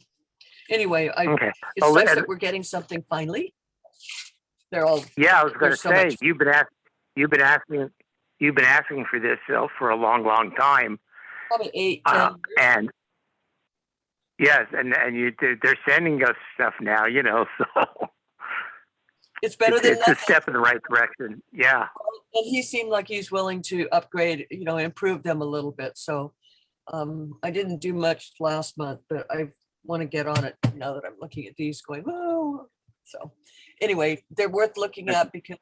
S6: anyway,
S2: Okay.
S6: it's nice that we're getting something finally. They're all,
S2: Yeah, I was going to
S6: so
S2: say
S6: much-
S2: you've been asking for this for a long time.
S6: probably 8-10 years.
S2: And yes, and they're sending us stuff now, so
S6: It's better than
S2: it's a
S6: nothing.
S2: step in the right direction. Yeah.
S6: And he seemed like he's willing to upgrade, improve them a little bit. So I didn't do much last month, but I want to get on it now that I'm looking at these going, oh. So anyway, they're worth looking at because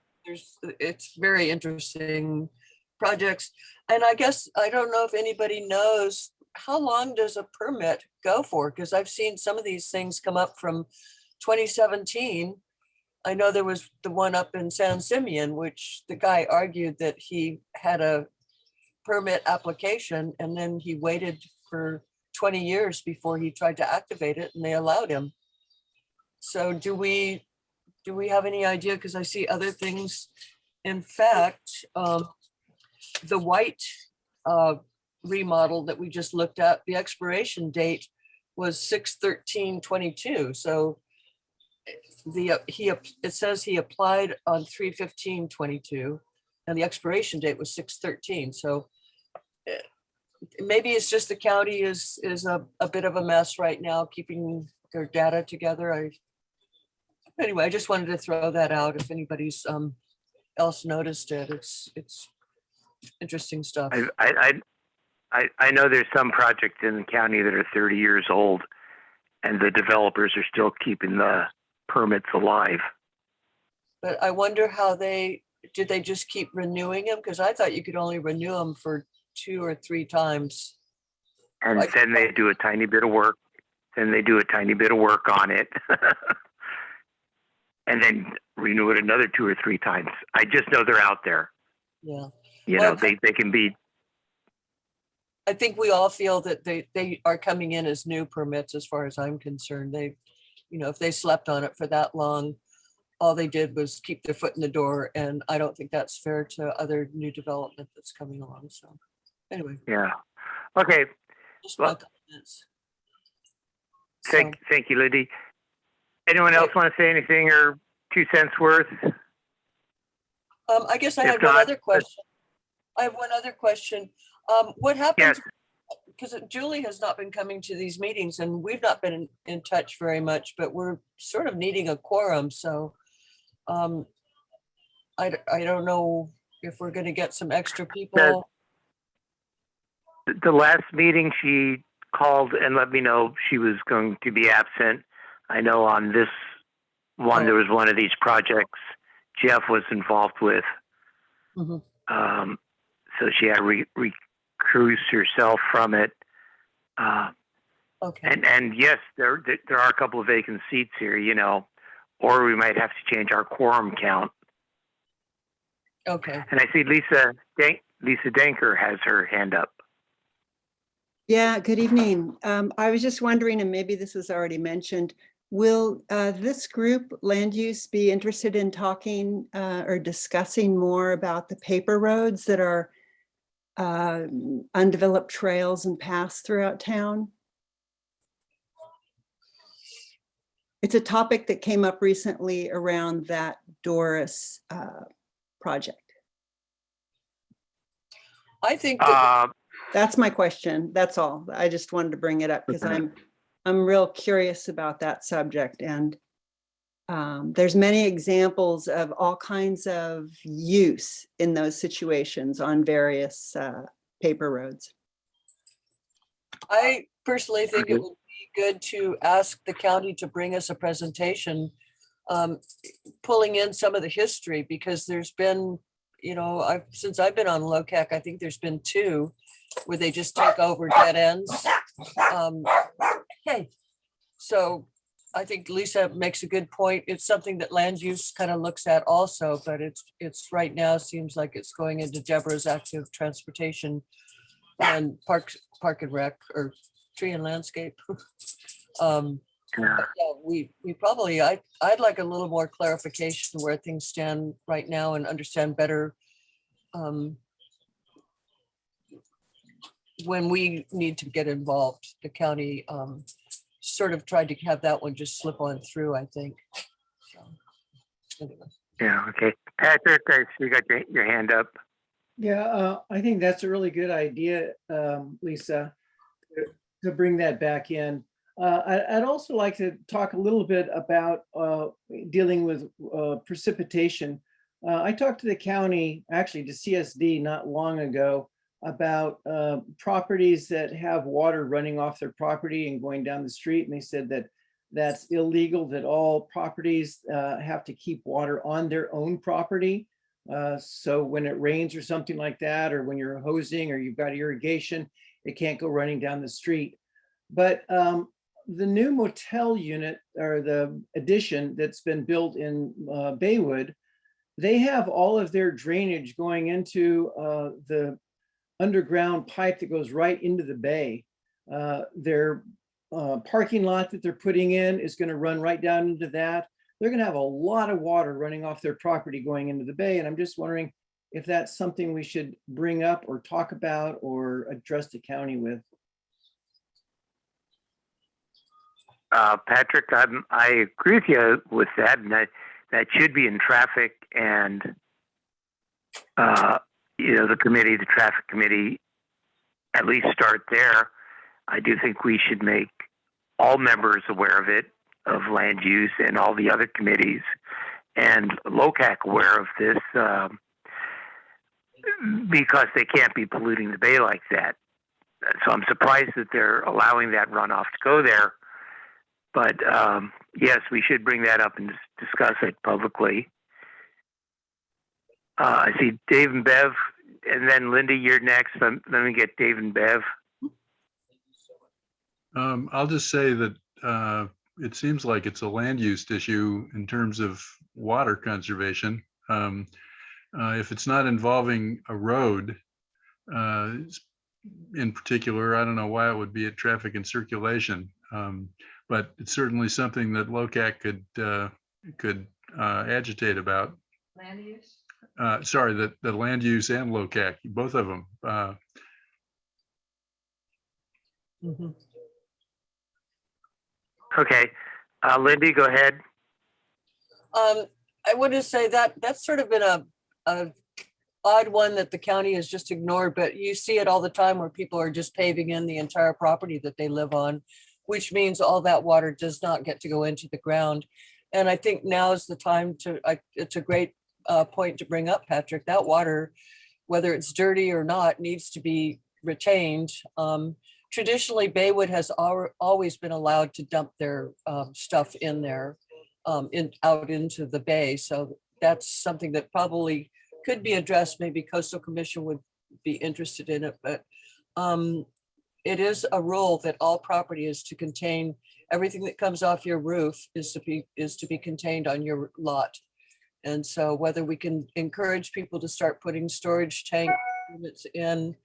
S6: it's very interesting projects. And I guess, I don't know if anybody knows, how long does a permit go for? Because I've seen some of these things come up from 2017. I know there was the one up in San Simeon, which the guy argued that he had a permit application and then he waited for 20 years before he tried to activate it and they allowed him. So do we have any idea? Because I see other things. In fact, the white remodel that we just looked at, the expiration date was 6/13/22. So it says he applied on 3/15/22 and the expiration date was 6/13. So maybe it's just the county is a bit of a mess right now, keeping their data together. Anyway, I just wanted to throw that out if anybody's else noticed it. It's interesting stuff.
S2: I know there's some projects in the county that are 30 years old and the developers are still keeping the permits alive.
S6: But I wonder how did they just keep renewing them? Because I thought you could only renew them for 2 or 3 times.
S2: And then they do a tiny bit of work. Then they do a tiny bit of work on it. And then renew it another 2 or 3 times. I just know they're out there.
S6: Yeah.
S2: You know, they can be.
S6: I think we all feel that they are coming in as new permits as far as I'm concerned. They, if they slept on it for that long, all they did was keep their foot in the door. And I don't think that's fair to other new development that's coming along. So anyway.
S2: Yeah. Okay.
S6: Just my comments.
S2: Thank you, Liddy. Anyone else want to say anything or 2 cents worth?
S6: I guess I
S2: If
S6: have one
S2: not,
S6: other question. What happens? Because Julie has not been coming to these meetings and we've not been in touch very much, but we're sort of needing a quorum. So I don't know if we're going to get some extra people.
S2: The last meeting she called and let me know she was going to be absent. I know on this one, there was one of these projects Jeff was involved with.
S6: Mhm.
S2: So she had recused herself from it.
S6: Okay.
S2: And yes, there are a couple of vacant seats here, or we might have to change our quorum count.
S6: Okay.
S2: And I see Lisa Danker has her hand up.
S11: Yeah, good evening. I was just wondering, and maybe this was already mentioned, will this group, land use, be interested in talking or discussing more about the paper roads that are undeveloped trails and paths throughout town? It's a topic that came up recently around that Doris project.
S6: I think that
S11: That's my question. That's all. I just wanted to bring it up because I'm real curious about that subject. And there's many examples of all kinds of use in those situations on various paper roads.
S6: I personally think it would be good to ask the county to bring us a presentation, pulling in some of the history, because there's been, since I've been on Locac, I think there's been 2 where they just take over dead ends. So I think Lisa makes a good point. It's something that land use kind of looks at also, but it's right now seems like it's going into Deborah's active transportation and park and rec, or tree and landscape. We probably, I'd like a little more clarification where things stand right now and understand better when we need to get involved. The county sort of tried to have that one just slip on through, I think. So, anyway.
S2: Yeah, okay. Patrick, I see you got your hand up.
S3: Yeah, I think that's a really good idea, Lisa, to bring that back in. I'd also like to talk a little bit about dealing with precipitation. I talked to the county, actually to CSD not long ago, about properties that have water running off their property and going down the street. And they said that that's illegal, that all properties have to keep water on their own property. So when it rains or something like that, or when you're hosing or you've got irrigation, It can't go running down the street. But the new motel unit or the addition that's been built in Baywood, they have all of their drainage going into the underground pipe that goes right into the bay. Their parking lot that they're putting in is going to run right down into that. They're going to have a lot of water running off their property going into the bay. And I'm just wondering if that's something we should bring up or talk about or address the county with.
S2: Patrick, I agree with you with that, and that should be in traffic, and the committee, the traffic committee, at least start there. I do think we should make all members aware of it, of land use, and all the other committees, and Locac aware of this, because they can't be polluting the bay like that. So I'm surprised that they're allowing that runoff to go there. But yes, we should bring that up and discuss it publicly. I see Dave and Bev, and then Linda, you're next. Let me get Dave and Bev.
S5: I'll just say that it seems like it's a land use issue in terms of water conservation. If it's not involving a road in particular, I don't know why it would be at traffic and circulation. But it's certainly something that Locac could agitate about.
S4: Land use?
S5: Sorry, the land use and Locac, both of them.
S2: Okay, Lindy, go ahead.
S6: I would just say that that's sort of been a odd one that the county has just ignored, but you see it all the time where people are just paving in the entire property that they live on, which means all that water does not get to go into the ground. And I think now is the time to, it's a great point to bring up, Patrick. That water, whether it's dirty or not, needs to be retained. Traditionally, Baywood has always been allowed to dump their stuff in there, out into the bay. So that's something that probably could be addressed. Maybe Coastal Commission would be interested in it, but it is a rule that all property is to contain, everything that comes off your roof is to be contained on your lot. And so whether we can encourage people to start putting storage tank units in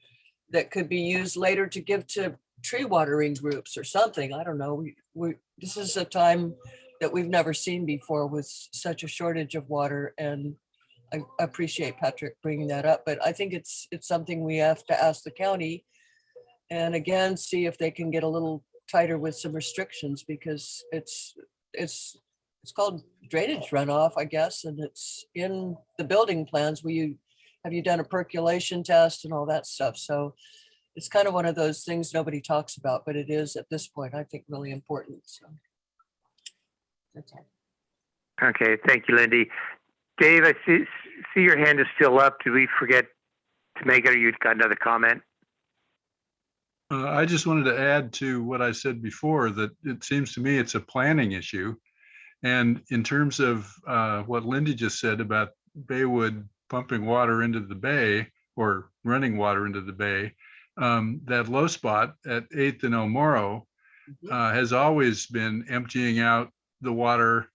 S6: that could be used later to give to tree watering groups or something, I don't know. This is a time that we've never seen before with such a shortage of water, and I appreciate Patrick bringing that up, but I think it's something we have to ask the county, and again, see if they can get a little tighter with some restrictions, because it's called drainage runoff, I guess, and it's in the building plans where have you done a percolation test and all that stuff. So it's kind of one of those things nobody talks about, but it is at this point, I think, really important. So that's all.
S2: Okay, thank you, Lindy. Dave, I see your hand is still up. Did we forget to make it, or you've got another comment?
S5: I just wanted to add to what I said before, that it seems to me it's a planning issue. And in terms of what Lindy just said about Baywood pumping water into the bay or running water into the bay, that low spot at 8th and El Moro has always been emptying out the water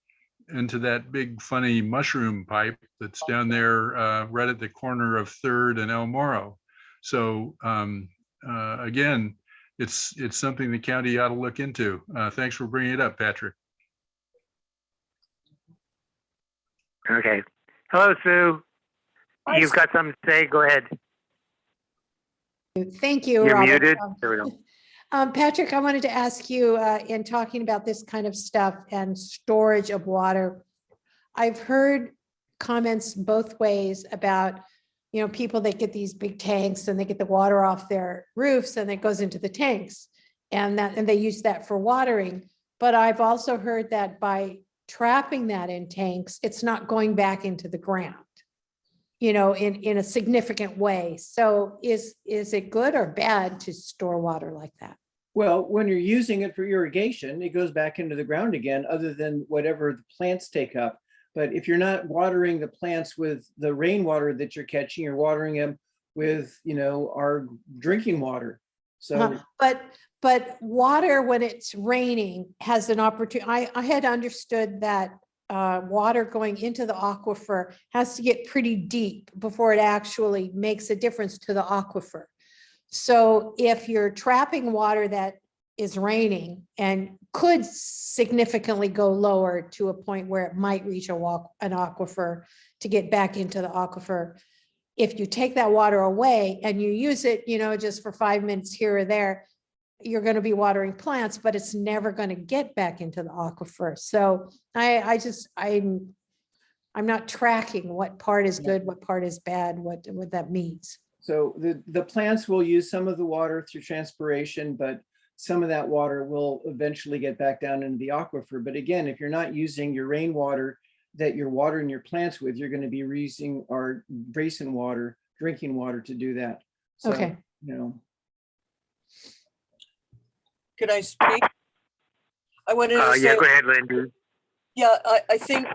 S5: into that big funny mushroom pipe that's down there right at the corner of 3rd and El Moro. So again, it's something the county ought to look into. Thanks for bringing it up, Patrick.
S2: Okay. Hello, Sue.
S6: Hi,
S2: You've got something to say? Go ahead.
S1: Thank you,
S2: You're
S1: Robert.
S2: muted. There we go.
S1: Patrick, I wanted to ask you, in talking about this kind of stuff and storage of water, I've heard comments both ways about, people that get these big tanks and they get the water off their roofs and it goes into the tanks, and they use that for watering. But I've also heard that by trapping that in tanks, it's not going back into the ground, in a significant way. So is it good or bad to store water like that?
S3: Well, when you're using it for irrigation, it goes back into the ground again, other than whatever the plants take up. But if you're not watering the plants with the rainwater that you're catching, you're watering them with, our drinking water. So
S1: But water, when it's raining, has an opportunity. I had understood that water going into the aquifer has to get pretty deep before it actually makes a difference to the aquifer. So if you're trapping water that is raining and could significantly go lower to a point where it might reach an aquifer to get back into the aquifer, if you take that water away and you use it, just for 5 minutes here or there, you're going to be watering plants, but it's never going to get back into the aquifer. So I'm not tracking what part is good, what part is bad, what that means.
S3: So the plants will use some of the water through transpiration, but some of that water will eventually get back down into the aquifer. But again, if you're not using your rainwater that you're watering your plants with, you're going to be reusing our basin water, drinking water to do that. So,
S1: Okay.
S6: Could I speak? I wanted to say.
S2: Yeah, go ahead, Lindy.
S6: Yeah, I think,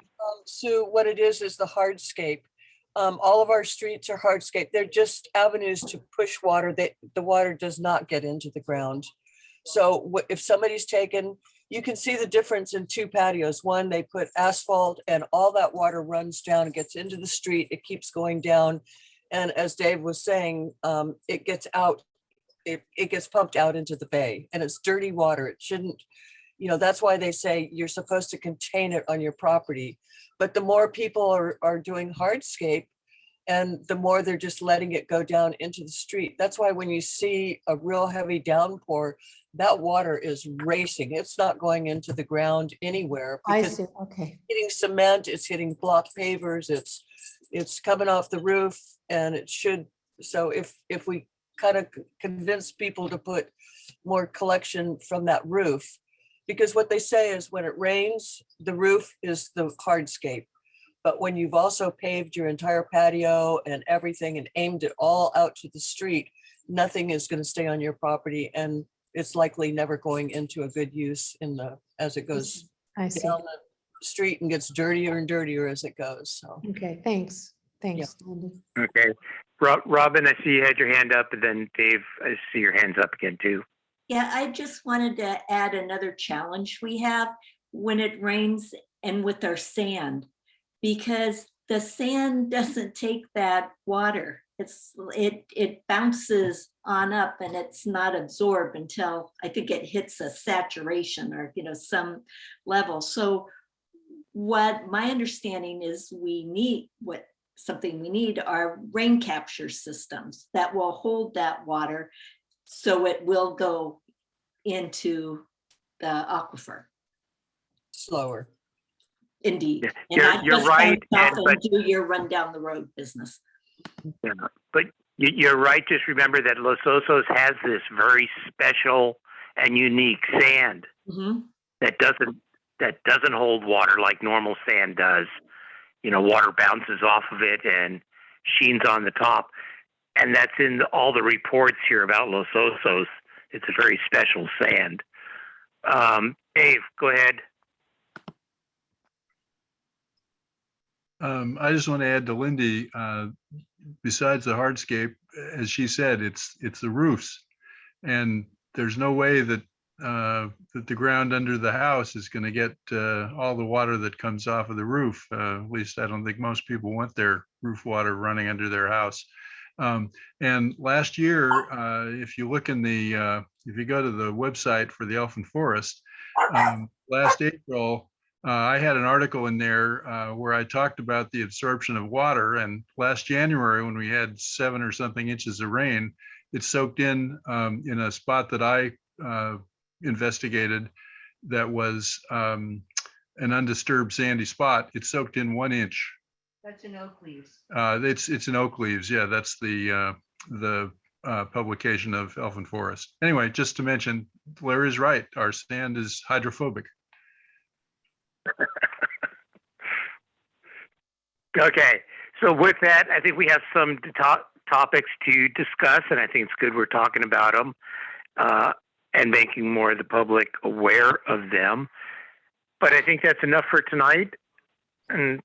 S6: Sue, what it is the hardscape. All of our streets are hardscape. They're just avenues to push water. The water does not get into the ground. So if somebody's taken, you can see the difference in two patios. One, they put asphalt and all that water runs down and gets into the street. It keeps going down. And as Dave was saying, it gets out, it gets pumped out into the bay, and it's dirty water. It shouldn't, that's why they say you're supposed to contain it on your property. But the more people are doing hardscape, and the more they're just letting it go down into the street. That's why when you see a real heavy downpour, that water is racing. It's not going into the ground anywhere.
S1: I
S6: Because
S1: see. Okay.
S6: hitting cement, it's hitting block pavers, it's coming off the roof, and it should. So if we kind of convince people to put more collection from that roof, because what they say is when it rains, the roof is the hardscape. But when you've also paved your entire patio and everything and aimed it all out to the street, nothing is going to stay on your property, and it's likely never going into a good use as it goes
S1: I see.
S6: down the street and gets dirtier and dirtier as it goes. So
S1: Okay. Thanks. Lindy.
S2: Okay. Robin, I see you had your hand up, and then Dave, I see your hands up again too.
S4: Yeah, I just wanted to add another challenge we have when it rains and with our sand, because the sand doesn't take that water. It bounces on up and it's not absorbed until I think it hits a saturation or some level. So what my understanding is we need are rain capture systems that will hold that water so it will go into the aquifer.
S6: slower.
S4: Indeed.
S2: Yeah,
S4: And
S2: you're right,
S4: and
S2: but
S4: do your run down the road business.
S2: yeah, but you're right. Just remember that Los Osos has this very special and unique sand
S4: Mhm.
S2: that doesn't hold water like normal sand does. Water bounces off of it and sheens on the top, and that's in all the reports here about Los Osos. It's a very special sand. Dave, go ahead.
S5: I just want to add to Lindy, besides the hardscape, as she said, it's the roofs. And there's no way that that the ground under the house is going to get all the water that comes off of the roof. At least I don't think most people want their roof water running under their house. And last year, if you look if you go to the website for the Elfin Forest, last April, I had an article in there where I talked about the absorption of water. And last January, when we had 7 or something inches of rain, it soaked in a spot that I investigated that was an undisturbed sandy spot. It soaked in 1 inch.
S4: That's in oak leaves.
S5: It's in oak leaves. Yeah, that's the publication of Elfin Forest. Anyway, just to mention, Larry's right. Our sand is hydrophobic.
S2: Okay, so with that, I think we have some topics to discuss, and I think it's good we're talking about them and making more of the public aware of them. But I think that's enough for tonight. And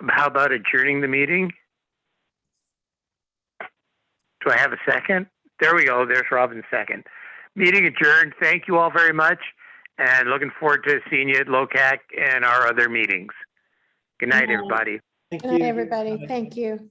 S2: how about adjourning the meeting? Do I have a second? There we go. There's Robin's second. Meeting adjourned. Thank you all very much. And looking forward to seeing you at Locac and our other meetings. Good night,
S4: Good night.
S2: everybody.
S3: Thank
S1: Good night,
S3: you.
S1: everybody. Thank you.